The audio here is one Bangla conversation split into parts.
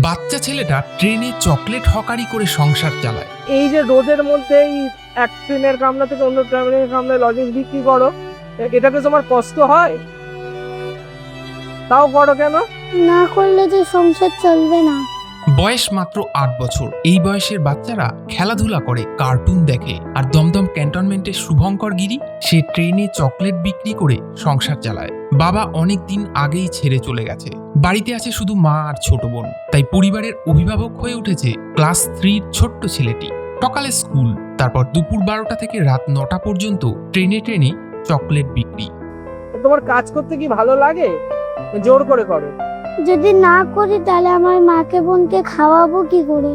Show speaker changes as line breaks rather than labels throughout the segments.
বাচ্চা ছেলেটা ট্রেনে চকলেট হকারি করে সংসার চালায়।
এই যে রোদের মধ্যে এই এক ট্রেনের কামরা থেকে অন্য ট্রেনের কামরায় লজেন্স বিক্রি করো, এটাকে তোমার কষ্ট হয়? তাও করো কেন?
না করলে যে সংসার চলবে না।
বয়স মাত্র 8 বছর। এই বয়সের বাচ্চারা খেলাধুলা করে, কার্টুন দেখে, আর দমদম ক্যান্টনমেন্টের শুভঙ্কর গিরি সে ট্রেনে চকলেট বিক্রি করে সংসার চালায়। বাবা অনেক দিন আগেই ছেড়ে চলে গেছে। বাড়িতে আছে শুধু মা আর ছোট বোন। তাই পরিবারের অভিভাবক হয়ে উঠেছে ক্লাস 3 ছোট্ট ছেলেটি। সকালে স্কুল, তারপর দুপুর 12টা থেকে রাত 9টা পর্যন্ত ট্রেনে ট্রেনে চকলেট বিক্রি।
তোমার কাজ করতে কি ভালো লাগে? জোর করে করো?
যদি না করি তাহলে আমার মাকে বোনকে খাওয়াবো কি করে?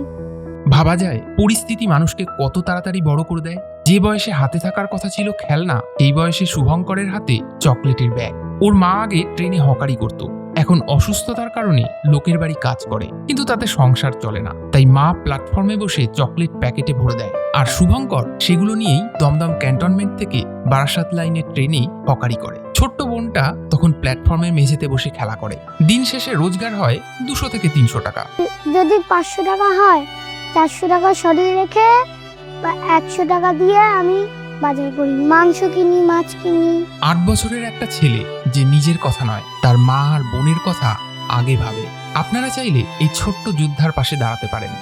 ভাবা যায় পরিস্থিতি মানুষকে কত তাড়াতাড়ি বড় করে দেয়। যে বয়সে হাতে থাকার কথা ছিল খেলনা, এই বয়সে শুভঙ্করের হাতে চকলেটের ব্যাগ। ওর মা আগে ট্রেনে হকারি করত, এখন অসুস্থতার কারণে লোকের বাড়ি কাজ করে, কিন্তু তাতে সংসার চলে না। তাই মা প্ল্যাটফর্মে বসে চকলেট প্যাকেটে ভরে দেয়, আর শুভঙ্কর সেগুলো নিয়েই দমদম ক্যান্টনমেন্ট থেকে বারাসাত লাইনের ট্রেনে হকারি করে। ছোট্ট বোনটা তখন প্ল্যাটফর্মের মেঝেতে বসে খেলা করে। দিন শেষে রোজগার হয় 200 থেকে 300 টাকা।
যদি 500 টাকা হয়, 400 টাকা সরিয়ে রেখে 100 টাকা দিয়ে আমি বাজার করি, মাংস কিনি, মাছ কিনি।
8 বছরের একটা ছেলে যে নিজের কথা নয়, তার মা আর বোনের কথা আগে ভাবে। আপনারা চাইলে এই ছোট্ট যোদ্ধার পাশে দাঁড়াতে পারেন।